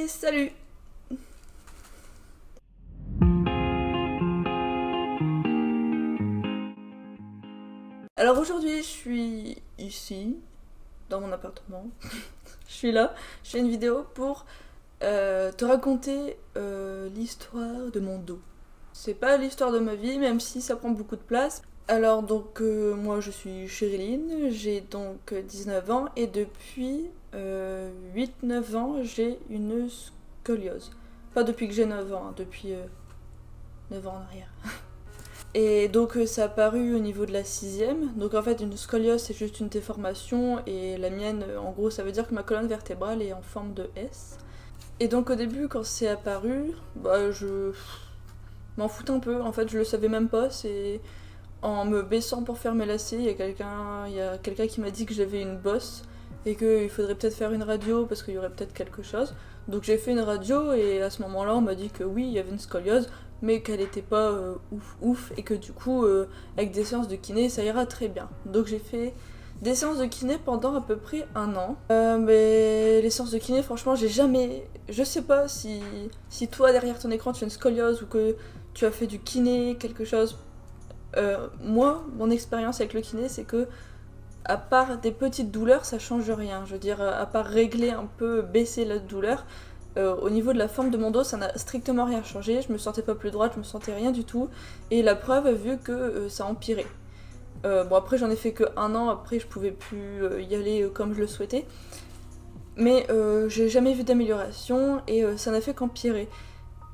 salut! Alors aujourd'hui, je suis ici, dans mon appartement. Je suis là, je fais une vidéo pour te raconter l'histoire de mon dos. C'est pas l'histoire de ma vie, même si ça prend beaucoup de place. Alors donc moi je suis Chériline, j'ai donc 19 ans et depuis 8-9 ans j'ai une scoliose. Pas depuis que j'ai 9 ans, hein, depuis 9 ans en arrière. Et donc ça a apparu au niveau de la 6ème. Donc en fait une scoliose c'est juste une déformation et la mienne en gros ça veut dire que ma colonne vertébrale est en forme de S. Et donc au début quand c'est apparu, bah je m'en foutais un peu, en fait je le savais même pas, c'est en me baissant pour faire mes lacets, il y a quelqu'un qui m'a dit que j'avais une bosse et qu'il faudrait peut-être faire une radio parce qu'il y aurait peut-être quelque chose. Donc j'ai fait une radio et à ce moment-là on m'a dit que oui il y avait une scoliose mais qu'elle était pas ouf et que du coup avec des séances de kiné ça ira très bien. Donc j'ai fait des séances de kiné pendant à peu près 1 an. Mais les séances de kiné franchement j'ai jamais... Je sais pas si toi derrière ton écran tu as une scoliose ou que tu as fait du kiné, quelque chose. Moi, mon expérience avec le kiné, c'est que, à part des petites douleurs, ça change rien. Je veux dire, à part régler un peu, baisser la douleur, au niveau de la forme de mon dos, ça n'a strictement rien changé. Je me sentais pas plus droite, je me sentais rien du tout. Et la preuve a vu que ça empirait. Bon, après, j'en ai fait que 1 an, après, je pouvais plus y aller comme je le souhaitais. Mais j'ai jamais vu d'amélioration et ça n'a fait qu'empirer.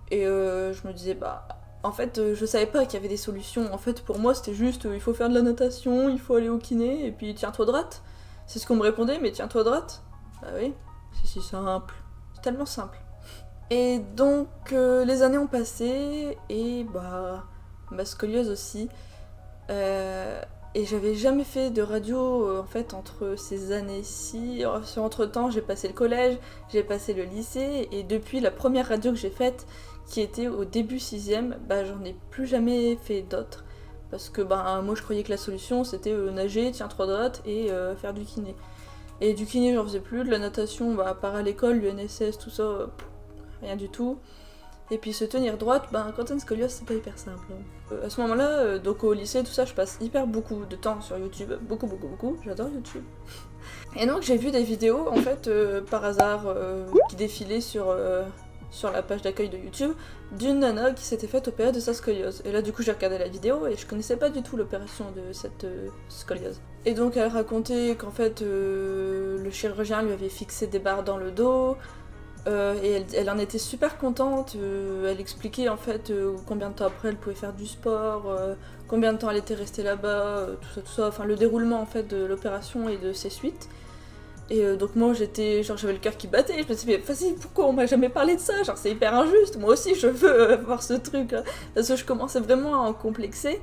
Et je me disais, bah. En fait, je savais pas qu'il y avait des solutions. En fait, pour moi, c'était juste il faut faire de la natation, il faut aller au kiné, et puis tiens-toi droite. C'est ce qu'on me répondait, mais tiens-toi droite. Bah oui, c'est si simple. C'est tellement simple. Et donc, les années ont passé, et bah. Ma scoliose aussi. Et j'avais jamais fait de radio en fait entre ces années-ci. Entre-temps, j'ai passé le collège, j'ai passé le lycée, et depuis la première radio que j'ai faite, qui était au début 6ème, bah j'en ai plus jamais fait d'autres. Parce que bah moi je croyais que la solution c'était nager, tiens-toi droite et faire du kiné. Et du kiné j'en faisais plus, de la natation, bah à part à l'école, l'UNSS, tout ça, rien du tout. Et puis se tenir droite, ben quand t'as une scoliose c'est pas hyper simple. À ce moment-là, donc au lycée, tout ça, je passe hyper beaucoup de temps sur YouTube, beaucoup, j'adore YouTube. Et donc j'ai vu des vidéos en fait par hasard qui défilaient sur la page d'accueil de YouTube d'une nana qui s'était faite opérer de sa scoliose. Et là du coup j'ai regardé la vidéo et je connaissais pas du tout l'opération de cette scoliose. Et donc elle racontait qu'en fait le chirurgien lui avait fixé des barres dans le dos. Et elle en était super contente, elle expliquait en fait combien de temps après elle pouvait faire du sport, combien de temps elle était restée là-bas, tout ça, enfin le déroulement en fait de l'opération et de ses suites. Et donc moi j'étais, genre j'avais le cœur qui battait, je me disais mais vas-y pourquoi on m'a jamais parlé de ça, genre c'est hyper injuste, moi aussi je veux avoir ce truc là, parce que je commençais vraiment à en complexer,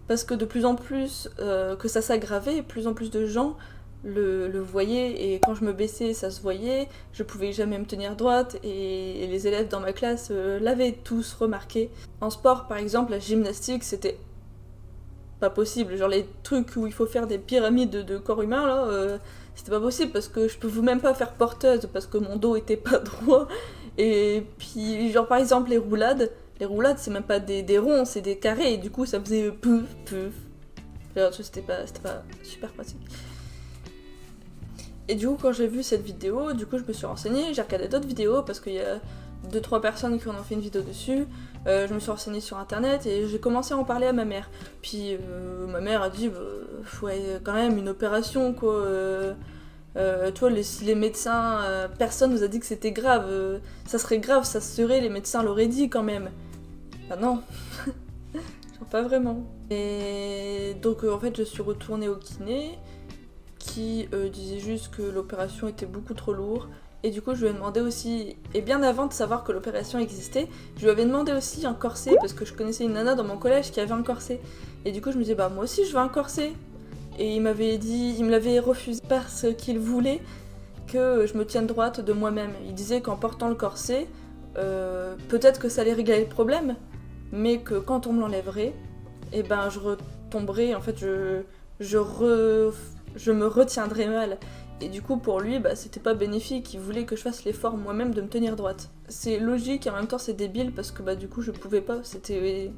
parce que de plus en plus que ça s'aggravait, et plus en plus de gens le voyaient, et quand je me baissais ça se voyait, je pouvais jamais me tenir droite, et les élèves dans ma classe l'avaient tous remarqué. En sport par exemple, la gymnastique c'était pas possible, genre les trucs où il faut faire des pyramides de corps humain là, c'était pas possible parce que je peux même pas faire porteuse parce que mon dos était pas droit. Et puis genre par exemple les roulades c'est même pas des ronds, c'est des carrés, et du coup ça faisait pouf pouf. Genre c'était pas super pratique. Et du coup quand j'ai vu cette vidéo, du coup je me suis renseignée, j'ai regardé d'autres vidéos parce qu'il y a 2-3 personnes qui en ont fait une vidéo dessus. Je me suis renseignée sur internet et j'ai commencé à en parler à ma mère. Puis ma mère a dit ouais quand même une opération quoi. Tu vois les médecins, personne nous a dit que c'était grave. Ça serait grave, ça serait, les médecins l'auraient dit quand même. Bah non, genre pas vraiment. Et donc en fait je suis retournée au kiné qui disait juste que l'opération était beaucoup trop lourde. Et du coup, je lui ai demandé aussi, et bien avant de savoir que l'opération existait, je lui avais demandé aussi un corset, parce que je connaissais une nana dans mon collège qui avait un corset. Et du coup, je me disais, bah moi aussi je veux un corset. Et il me l'avait refusé parce qu'il voulait que je me tienne droite de moi-même. Il disait qu'en portant le corset, peut-être que ça allait régler le problème, mais que quand on me l'enlèverait, et ben je retomberais, en fait je me retiendrais mal. Et du coup pour lui c'était pas bénéfique, il voulait que je fasse l'effort moi-même de me tenir droite. C'est logique et en même temps c'est débile parce que du coup je pouvais pas, c'était...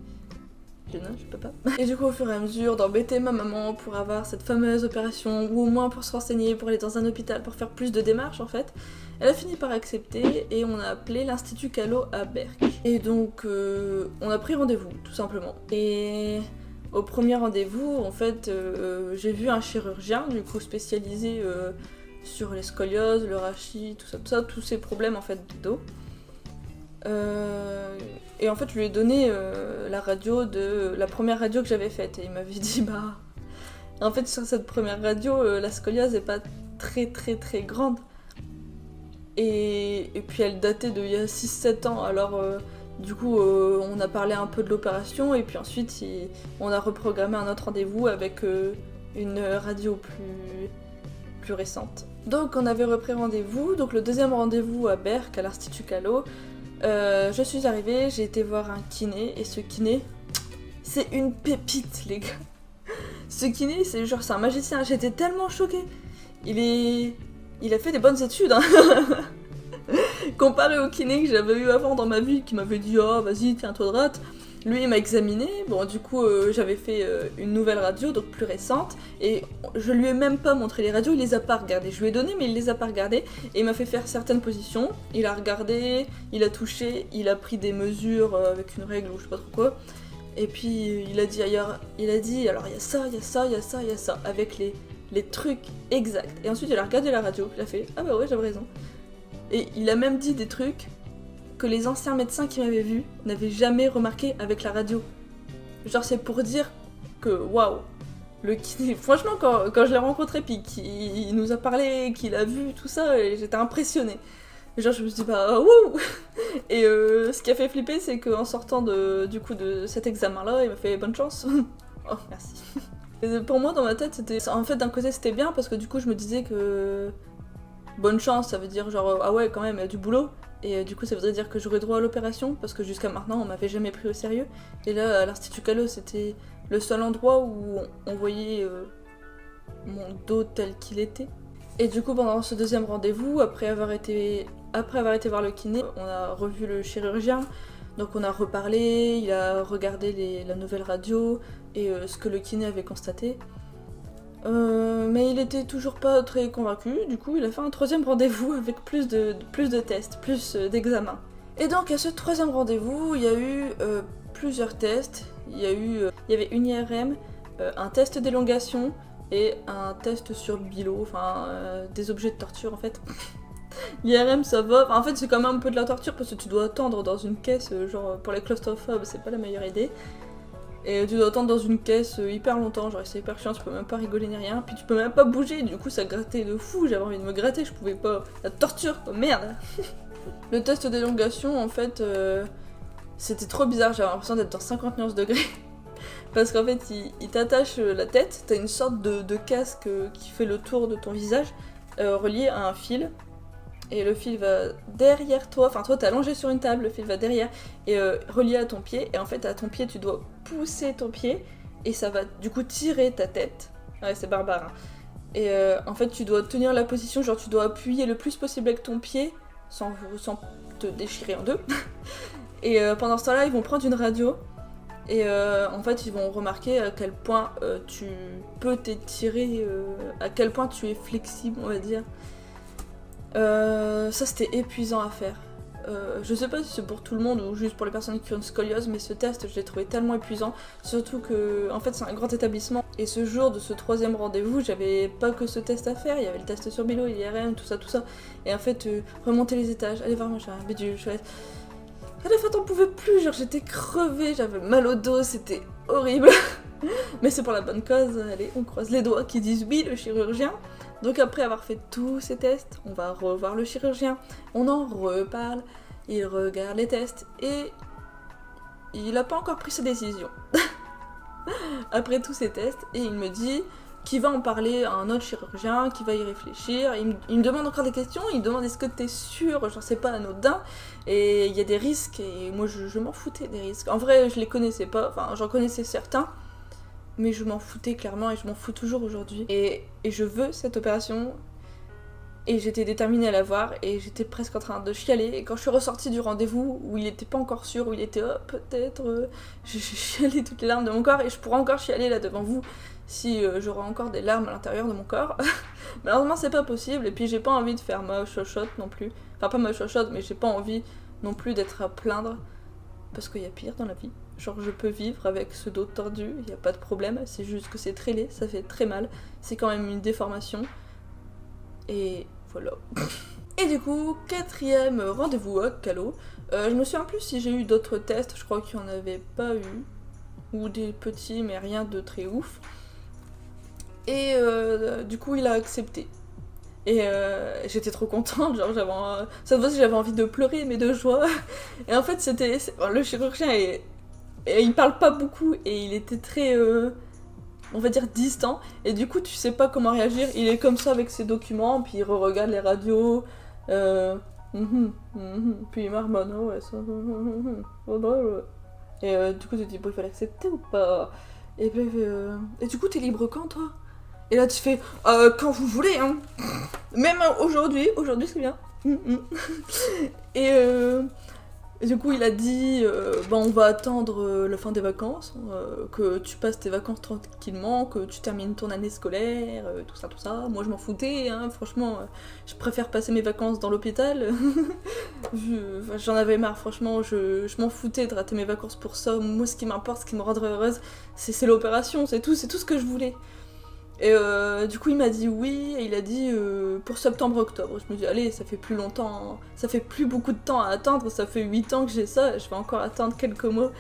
je peux pas. Et du coup au fur et à mesure d'embêter ma maman pour avoir cette fameuse opération, ou au moins pour se renseigner, pour aller dans un hôpital, pour faire plus de démarches en fait, elle a fini par accepter et on a appelé l'Institut Callot à Berck. Et donc on a pris rendez-vous tout simplement. Et au premier rendez-vous en fait j'ai vu un chirurgien du coup spécialisé sur les scolioses, le rachis, tout ça, tous ces problèmes en fait de dos. Et en fait je lui ai donné la radio de la première radio que j'avais faite et il m'avait dit en fait sur cette première radio la scoliose est pas très très très grande et puis elle datait d'il y a 6-7 ans alors du coup on a parlé un peu de l'opération et puis ensuite on a reprogrammé un autre rendez-vous avec une radio plus récente. Donc on avait repris rendez-vous, donc le deuxième rendez-vous à Berck à l'Institut Callot. Je suis arrivée, j'ai été voir un kiné, et ce kiné, c'est une pépite, les gars. Ce kiné, c'est un magicien, j'étais tellement choquée. Il a fait des bonnes études, hein. Comparé au kiné que j'avais eu avant dans ma vie, qui m'avait dit « Oh, vas-y, tiens-toi droite », lui, il m'a examiné, bon, du coup, j'avais fait une nouvelle radio, donc plus récente, et je lui ai même pas montré les radios, il les a pas regardées. Je lui ai donné, mais il les a pas regardées, et il m'a fait faire certaines positions, il a regardé, il a touché, il a pris des mesures avec une règle ou je sais pas trop quoi, et puis il a dit alors il y a ça, il y a ça, il y a ça, il y a ça, avec les trucs exacts. Et ensuite, il a regardé la radio, il a fait « Ah bah ouais, j'avais raison ». Et il a même dit des trucs que les anciens médecins qui m'avaient vu n'avaient jamais remarqué avec la radio. Genre c'est pour dire que waouh, le kiné, franchement quand je l'ai rencontré puis qu'il nous a parlé, qu'il a vu tout ça, j'étais impressionnée. Genre je me suis dit wouh. Et ce qui a fait flipper c'est qu'en sortant de cet examen là, il m'a fait bonne chance. Oh merci. Et pour moi dans ma tête c'était, en fait d'un côté c'était bien parce que du coup je me disais que bonne chance ça veut dire genre ah ouais quand même il y a du boulot. Et du coup ça voudrait dire que j'aurais droit à l'opération parce que jusqu'à maintenant on m'avait jamais pris au sérieux. Et là à l'Institut Callot c'était le seul endroit où on voyait mon dos tel qu'il était. Et du coup pendant ce deuxième rendez-vous, après avoir été voir le kiné, on a revu le chirurgien. Donc on a reparlé, il a regardé la nouvelle radio et ce que le kiné avait constaté. Mais il était toujours pas très convaincu, du coup il a fait un troisième rendez-vous avec plus de tests, plus d'examens. Et donc à ce troisième rendez-vous, il y a eu plusieurs tests. Il y avait une IRM, un test d'élongation et un test sur Bilo, enfin des objets de torture en fait. L'IRM ça va, en fait c'est quand même un peu de la torture parce que tu dois attendre dans une caisse, genre pour les claustrophobes c'est pas la meilleure idée. Et tu dois attendre dans une caisse hyper longtemps, genre c'est hyper chiant, tu peux même pas rigoler ni rien, puis tu peux même pas bouger, du coup ça grattait de fou, j'avais envie de me gratter, je pouvais pas. La torture quoi, merde. Le test d'élongation en fait, c'était trop bizarre, j'avais l'impression d'être dans 59 degrés. Parce qu'en fait il t'attache la tête, t'as une sorte de casque qui fait le tour de ton visage, relié à un fil. Et le fil va derrière toi, enfin toi t'es allongé sur une table, le fil va derrière et relié à ton pied, et en fait à ton pied tu dois pousser ton pied et ça va du coup tirer ta tête. Ouais c'est barbare hein. Et en fait tu dois tenir la position, genre tu dois appuyer le plus possible avec ton pied sans te déchirer en deux. Et pendant ce temps-là ils vont prendre une radio et en fait ils vont remarquer à quel point tu peux t'étirer, à quel point tu es flexible on va dire. Ça c'était épuisant à faire. Je sais pas si c'est pour tout le monde ou juste pour les personnes qui ont une scoliose, mais ce test je l'ai trouvé tellement épuisant, surtout que en fait c'est un grand établissement et ce jour de ce troisième rendez-vous j'avais pas que ce test à faire, il y avait le test sur Bilo, l'IRM, tout ça et en fait remonter les étages, aller voir machin, bidule, chouette. À la fin t'en pouvais plus, genre j'étais crevée, j'avais mal au dos, c'était horrible. Mais c'est pour la bonne cause, allez on croise les doigts qui disent oui le chirurgien. Donc après avoir fait tous ces tests, on va revoir le chirurgien, on en reparle, il regarde les tests et il n'a pas encore pris sa décision. Après tous ces tests, et il me dit qu'il va en parler à un autre chirurgien, qui va y réfléchir, il me demande encore des questions, il me demande est-ce que t'es sûr, genre c'est pas anodin, et il y a des risques, et moi je m'en foutais des risques. En vrai je les connaissais pas, enfin j'en connaissais certains, mais je m'en foutais clairement et je m'en fous toujours aujourd'hui. Et je veux cette opération Et j'étais déterminée à la voir et j'étais presque en train de chialer. Et quand je suis ressortie du rendez-vous où il était pas encore sûr, où il était peut-être, j'ai chialé toutes les larmes de mon corps et je pourrais encore chialer là devant vous si j'aurais encore des larmes à l'intérieur de mon corps. Malheureusement c'est pas possible et puis j'ai pas envie de faire ma chochotte non plus. Enfin pas ma chochotte mais j'ai pas envie non plus d'être à plaindre parce qu'il y a pire dans la vie. Genre je peux vivre avec ce dos tordu, il y a pas de problème, c'est juste que c'est très laid, ça fait très mal. C'est quand même une déformation. Et voilà. Et du coup, 4e rendez-vous à Callot. Je me souviens plus si j'ai eu d'autres tests, je crois qu'il n'y en avait pas eu. Ou des petits, mais rien de très ouf. Et du coup, il a accepté. Et j'étais trop contente, genre cette fois-ci j'avais envie de pleurer, mais de joie. Et en fait, le chirurgien, il parle pas beaucoup, et il était très... on va dire distant, et du coup tu sais pas comment réagir, il est comme ça avec ses documents, puis il re-regarde les radios, puis il marmonne, oh ouais, ça, et du coup tu te dis, bon il fallait accepter ou pas, et puis et du coup t'es libre quand toi? Et là tu fais, quand vous voulez, hein, même aujourd'hui c'est bien, et du coup, il a dit on va attendre la fin des vacances, que tu passes tes vacances tranquillement, que tu termines ton année scolaire, tout ça. Moi, je m'en foutais, hein, franchement, je préfère passer mes vacances dans l'hôpital. J'en avais marre, franchement, je m'en foutais de rater mes vacances pour ça. Moi, ce qui m'importe, ce qui me rendrait heureuse, c'est l'opération, c'est tout ce que je voulais. Et du coup il m'a dit oui, et il a dit pour septembre-octobre. Je me dis allez, ça fait plus longtemps, ça fait plus beaucoup de temps à attendre, ça fait 8 ans que j'ai ça, je vais encore attendre quelques mois.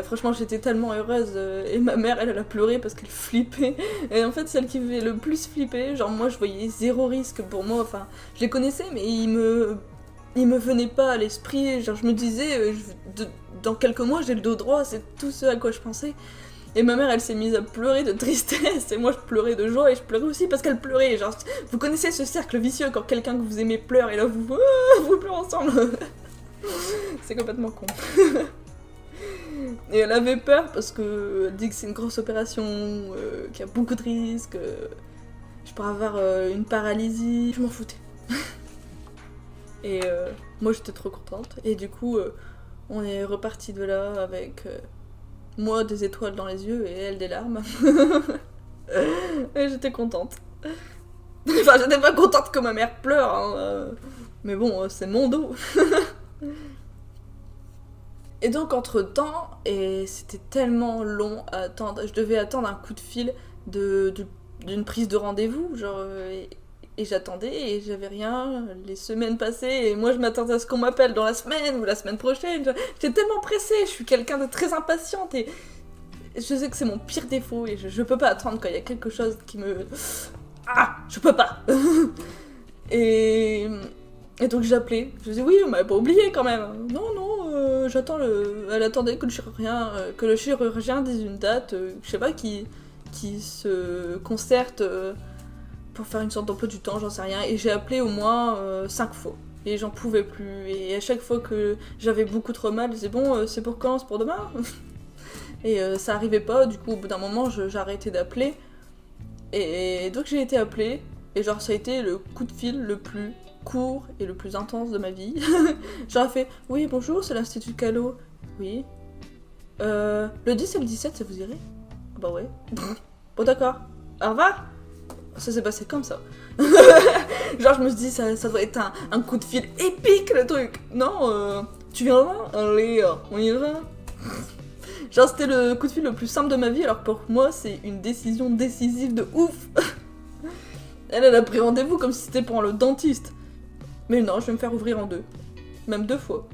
Franchement j'étais tellement heureuse, et ma mère elle a pleuré parce qu'elle flippait. Et en fait celle qui fait le plus flipper, genre moi je voyais zéro risque pour moi, enfin je les connaissais mais il me venait pas à l'esprit, genre je me disais dans quelques mois j'ai le dos droit, c'est tout ce à quoi je pensais. Et ma mère, elle s'est mise à pleurer de tristesse, et moi je pleurais de joie, et je pleurais aussi parce qu'elle pleurait. Genre, vous connaissez ce cercle vicieux quand quelqu'un que vous aimez pleure, et là vous pleurez ensemble. C'est complètement con. Et elle avait peur parce que elle dit que c'est une grosse opération, qu'il y a beaucoup de risques, je pourrais avoir une paralysie. Je m'en foutais. Et moi j'étais trop contente, et du coup on est reparti de là avec... moi des étoiles dans les yeux et elle des larmes. Et j'étais contente. Enfin, j'étais pas contente que ma mère pleure, hein. Mais bon, c'est mon dos. Et donc, entre-temps, et c'était tellement long à attendre, je devais attendre un coup de fil d'une prise de rendez-vous, genre... Et j'attendais et j'avais rien, les semaines passaient et moi je m'attendais à ce qu'on m'appelle dans la semaine ou la semaine prochaine. J'étais tellement pressée, je suis quelqu'un de très impatiente et je sais que c'est mon pire défaut et je peux pas attendre quand il y a quelque chose qui me... Ah, je peux pas. et donc j'appelais, je disais oui, on m'avait pas oublié quand même. Non, j'attends Elle attendait que le chirurgien dise une date, je sais pas, qui se concerte... pour faire une sorte d'emploi du temps, j'en sais rien, et j'ai appelé au moins 5 fois, et j'en pouvais plus, et à chaque fois que j'avais beaucoup trop mal, je disais bon, c'est pour quand, c'est pour demain? Et ça arrivait pas, du coup au bout d'un moment j'ai arrêté d'appeler, et donc j'ai été appelée, et genre ça a été le coup de fil le plus court et le plus intense de ma vie. J'aurais fait oui bonjour, c'est l'Institut Callot, oui, le 10 et le 17 ça vous irait? Bah ouais, bon d'accord, au revoir. Ça s'est passé comme ça. Genre je me suis dit ça doit être un coup de fil épique le truc. Non, tu viens là? Allez, on y va. Genre c'était le coup de fil le plus simple de ma vie alors que pour moi c'est une décision décisive de ouf. Elle a pris rendez-vous comme si c'était pour le dentiste. Mais non, je vais me faire ouvrir en 2. Même 2 fois.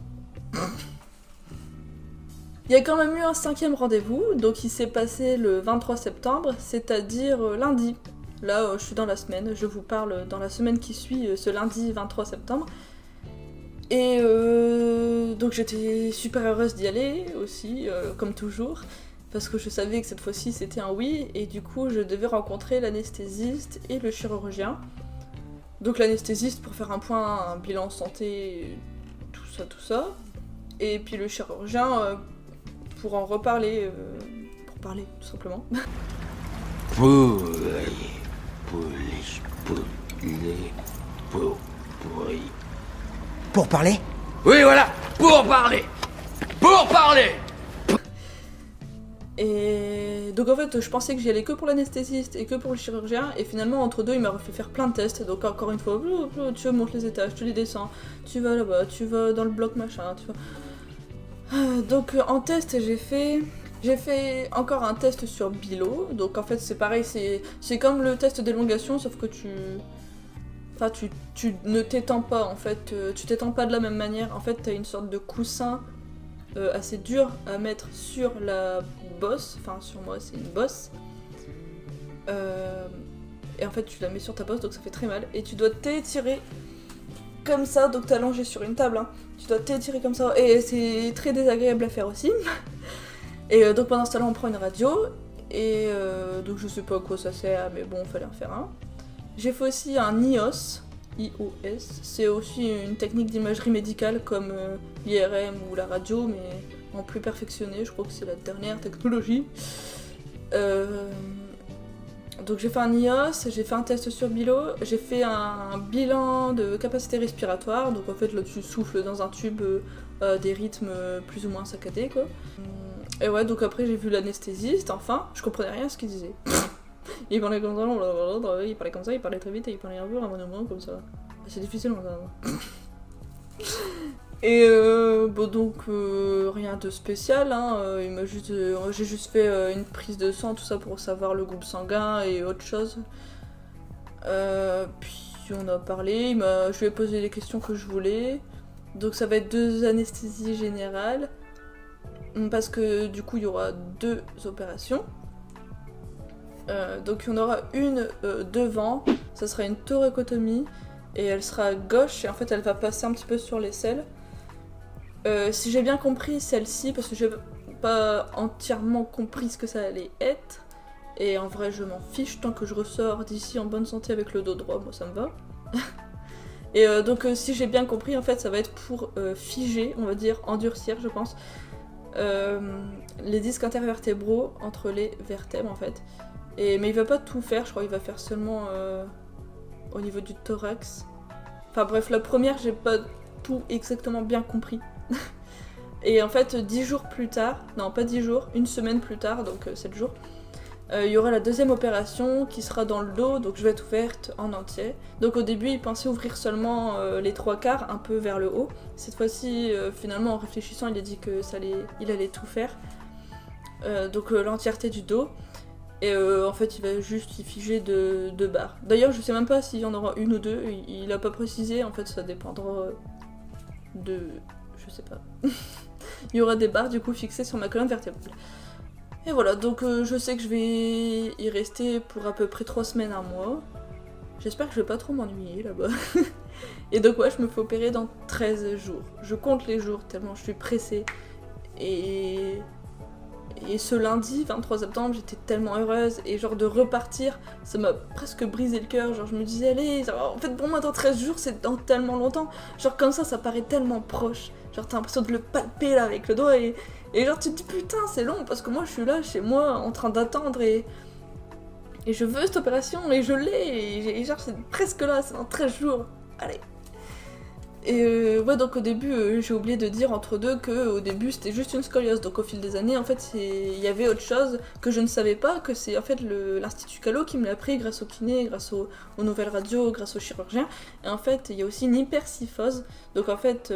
Il y a quand même eu un 5e rendez-vous, donc il s'est passé le 23 septembre, c'est-à-dire lundi. Là, je suis dans la semaine, je vous parle dans la semaine qui suit ce lundi 23 septembre. Et donc j'étais super heureuse d'y aller aussi, comme toujours, parce que je savais que cette fois-ci c'était un oui, et du coup je devais rencontrer l'anesthésiste et le chirurgien. Donc l'anesthésiste pour faire un bilan santé, tout ça. Et puis le chirurgien pour en reparler, pour parler tout simplement. Pourri. Pour parler? Oui, voilà, pour parler. Pour parler. Et donc en fait je pensais que j'y allais que pour l'anesthésiste et que pour le chirurgien et finalement entre deux il m'a fait faire plein de tests, donc encore une fois tu montes les étages, tu les descends, tu vas là-bas, tu vas dans le bloc machin, tu vas... Donc en test j'ai fait encore un test sur Bilo, donc en fait c'est pareil, c'est comme le test d'élongation sauf que enfin tu ne t'étends pas en fait, tu t'étends pas de la même manière, en fait t'as une sorte de coussin assez dur à mettre sur la bosse, enfin sur moi c'est une bosse, et en fait tu la mets sur ta bosse donc ça fait très mal, et tu dois t'étirer comme ça, donc t'es allongé sur une table, hein. Tu dois t'étirer comme ça, et c'est très désagréable à faire aussi. Et donc pendant ce temps-là on prend une radio, et donc je sais pas à quoi ça sert, mais bon fallait en faire un. J'ai fait aussi un IOS, c'est aussi une technique d'imagerie médicale comme l'IRM ou la radio, mais en plus perfectionné, je crois que c'est la dernière technologie. Donc j'ai fait un IOS, j'ai fait un test sur Bilo, j'ai fait un bilan de capacité respiratoire, donc en fait là tu souffles dans un tube des rythmes plus ou moins saccadés quoi. Et ouais, donc après j'ai vu l'anesthésiste, enfin, je comprenais rien à ce qu'il disait. Il parlait comme ça, il parlait très vite et il parlait un peu à un comme ça. C'est difficile en fait. Et bon donc rien de spécial, hein. J'ai juste fait une prise de sang, tout ça pour savoir le groupe sanguin et autre chose. Puis on a parlé, je lui ai posé les questions que je voulais. Donc ça va être 2 anesthésies générales. Parce que du coup il y aura 2 opérations. Donc il y en aura une devant, ça sera une thoracotomie et elle sera à gauche et en fait elle va passer un petit peu sur l'aisselle. Si j'ai bien compris celle-ci, parce que j'ai pas entièrement compris ce que ça allait être, et en vrai je m'en fiche tant que je ressors d'ici en bonne santé avec le dos droit, moi ça me va. Et donc si j'ai bien compris en fait ça va être pour figer, on va dire endurcir je pense, les disques intervertébraux entre les vertèbres en fait. Mais il va pas tout faire, je crois qu'il va faire seulement au niveau du thorax. Enfin bref, la première j'ai pas tout exactement bien compris. Et en fait 10 jours plus tard, non pas 10 jours, une semaine plus tard, donc 7 jours, il y aura la deuxième opération qui sera dans le dos, donc je vais être ouverte en entier. Donc au début il pensait ouvrir seulement les 3/4, un peu vers le haut. Cette fois-ci finalement en réfléchissant il a dit que il allait tout faire. Donc l'entièreté du dos. Et en fait il va juste y figer 2 barres. D'ailleurs je sais même pas s'il y en aura une ou 2, il a pas précisé, en fait ça dépendra de... je sais pas. Il y aura des barres du coup fixées sur ma colonne vertébrale. Et voilà, donc je sais que je vais y rester pour à peu près 3 semaines, 1 mois. J'espère que je vais pas trop m'ennuyer là-bas. Et donc ouais, je me fais opérer dans 13 jours. Je compte les jours tellement je suis pressée. Et ce lundi, 23 septembre, j'étais tellement heureuse, et genre de repartir, ça m'a presque brisé le cœur, genre je me disais allez, en fait pour moi dans 13 jours c'est dans tellement longtemps, genre comme ça paraît tellement proche, genre t'as l'impression de le palper là avec le doigt, et genre tu te dis putain c'est long, parce que moi je suis là chez moi en train d'attendre, et je veux cette opération, et je l'ai, et genre c'est presque là, c'est dans 13 jours, allez. Et ouais, donc au début j'ai oublié de dire entre deux que au début c'était juste une scoliose, donc au fil des années en fait il y avait autre chose que je ne savais pas, que c'est en fait l'Institut Callot qui me l'a appris grâce au kiné, grâce aux nouvelles radios, grâce au chirurgien. Et en fait il y a aussi une hypersyphose, donc en fait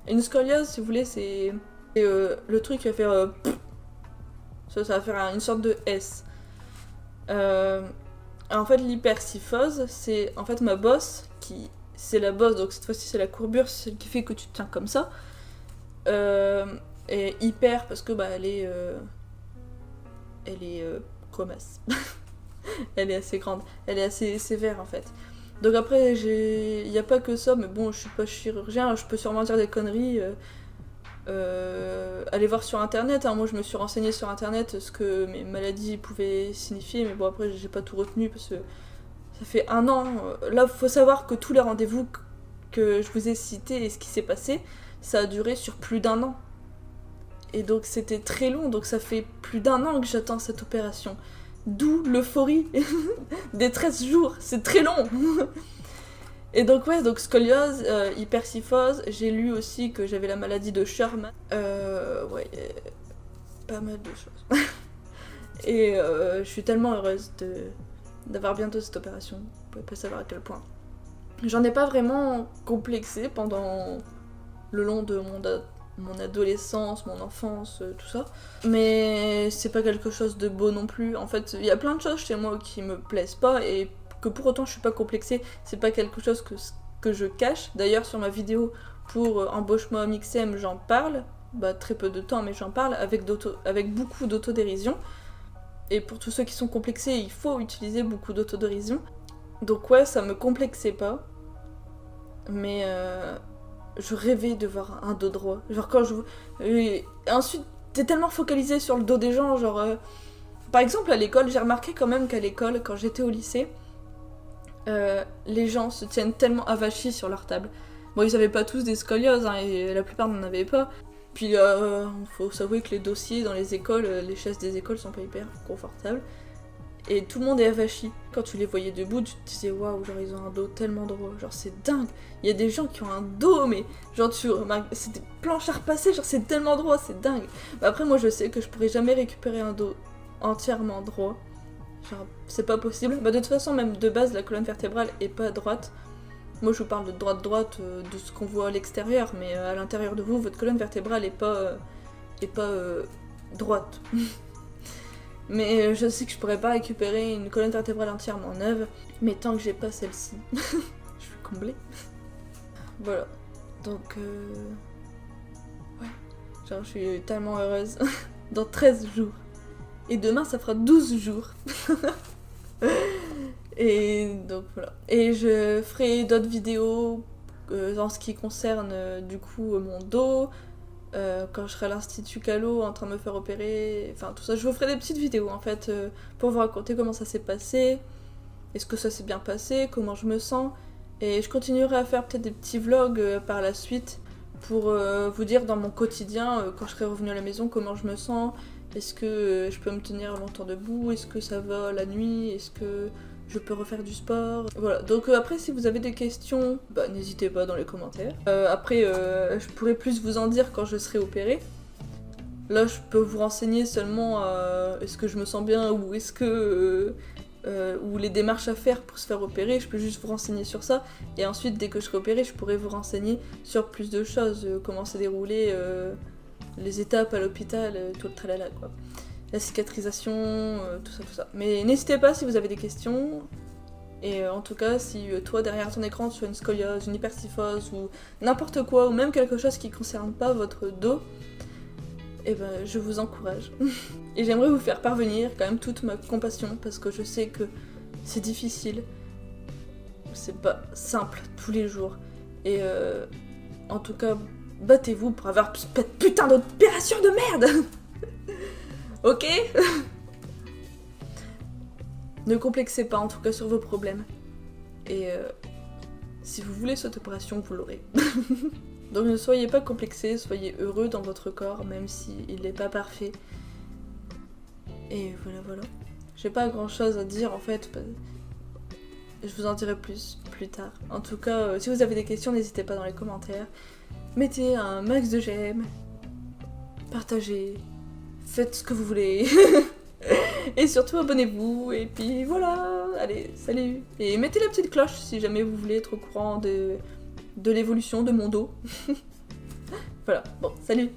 une scoliose si vous voulez c'est le truc qui va faire ça va faire une sorte de S. En fait l'hypersyphose c'est en fait ma bosse qui... c'est la bosse, donc cette fois-ci c'est la courbure, c'est celle qui fait que tu te tiens comme ça. Et hyper parce que bah elle est comasse. Elle est assez grande, elle est assez sévère en fait. Donc après il n'y a pas que ça, mais bon je suis pas chirurgien, je peux sûrement dire des conneries. Allez voir sur internet, hein. Moi je me suis renseignée sur internet ce que mes maladies pouvaient signifier, mais bon après j'ai pas tout retenu parce que ça fait 1 an. Là, faut savoir que tous les rendez-vous que je vous ai cités et ce qui s'est passé, ça a duré sur plus d'1 an. Et donc c'était très long, donc ça fait plus d'1 an que j'attends cette opération. D'où l'euphorie des 13 jours, c'est très long. Et donc ouais, donc scoliose, hypersyphose, j'ai lu aussi que j'avais la maladie de Sherman. Ouais, pas mal de choses. Et je suis tellement heureuse d'avoir bientôt cette opération. Vous pouvez pas savoir à quel point. J'en ai pas vraiment complexé pendant le long de mon adolescence, mon enfance, tout ça. Mais c'est pas quelque chose de beau non plus. En fait, il y a plein de choses chez moi qui me plaisent pas et que pour autant je suis pas complexée. C'est pas quelque chose que je cache. D'ailleurs, sur ma vidéo pour Embauche-moi au Mixem, j'en parle. Bah, très peu de temps, mais j'en parle avec beaucoup d'autodérision. Et pour tous ceux qui sont complexés, il faut utiliser beaucoup d'autodérision. Donc ouais, ça me complexait pas. Mais je rêvais de voir un dos droit. Genre quand je... Et ensuite, t'es tellement focalisé sur le dos des gens, genre... Par exemple, à l'école, j'ai remarqué quand même qu'à l'école, quand j'étais au lycée, les gens se tiennent tellement avachis sur leur table. Bon, ils avaient pas tous des scolioses, hein, et la plupart n'en avaient pas. Puis, faut s'avouer que les dossiers dans les écoles, les chaises des écoles sont pas hyper confortables. Et tout le monde est avachi. Quand tu les voyais debout, tu te disais waouh, genre ils ont un dos tellement droit, genre c'est dingue. Il y a des gens qui ont un dos, mais genre tu remarques, c'est des planches à repasser, genre c'est tellement droit, c'est dingue. Bah, après, moi je sais que je pourrais jamais récupérer un dos entièrement droit. Genre, c'est pas possible. Bah, de toute façon, même de base, la colonne vertébrale est pas droite. Moi je vous parle de droite de ce qu'on voit à l'extérieur, mais à l'intérieur de vous, votre colonne vertébrale est pas droite. Mais je sais que je pourrais pas récupérer une colonne vertébrale entièrement neuve, mais tant que j'ai pas celle-ci, je suis comblée. Voilà. Donc ouais, genre je suis tellement heureuse. Dans 13 jours. Et demain ça fera 12 jours. Et donc voilà. Et je ferai d'autres vidéos en ce qui concerne du coup mon dos, quand je serai à l'Institut Callot en train de me faire opérer, enfin tout ça. Je vous ferai des petites vidéos en fait pour vous raconter comment ça s'est passé, est-ce que ça s'est bien passé, comment je me sens. Et je continuerai à faire peut-être des petits vlogs par la suite pour vous dire dans mon quotidien, quand je serai revenue à la maison, comment je me sens. Est-ce que je peux me tenir longtemps debout, est-ce que ça va la nuit, est-ce que je peux refaire du sport. Voilà, donc après si vous avez des questions, bah n'hésitez pas dans les commentaires. Après je pourrai plus vous en dire quand je serai opérée. Là je peux vous renseigner seulement est-ce que je me sens bien ou est-ce que... ou les démarches à faire pour se faire opérer, je peux juste vous renseigner sur ça. Et ensuite dès que je serai opérée, je pourrai vous renseigner sur plus de choses, comment s'est déroulé les étapes à l'hôpital, tout le tralala quoi. La cicatrisation, tout ça. Mais n'hésitez pas si vous avez des questions. Et en tout cas, si toi derrière ton écran tu as une scoliose, une hypersyphose ou n'importe quoi, ou même quelque chose qui ne concerne pas votre dos, et ben je vous encourage. Et j'aimerais vous faire parvenir quand même toute ma compassion parce que je sais que c'est difficile. C'est pas simple tous les jours. Et en tout cas, battez-vous pour avoir cette putain d'opération de merde. Ok. Ne complexez pas en tout cas sur vos problèmes. Et si vous voulez cette opération, vous l'aurez. Donc ne soyez pas complexés, soyez heureux dans votre corps, même s'il n'est pas parfait. Et voilà. J'ai pas grand chose à dire en fait. Je vous en dirai plus tard. En tout cas, si vous avez des questions, n'hésitez pas dans les commentaires. Mettez un max de j'aime. Partagez. Faites ce que vous voulez. Et surtout abonnez-vous. Et puis voilà. Allez, salut. Et mettez la petite cloche si jamais vous voulez être au courant de l'évolution de mon dos. Voilà, bon, salut.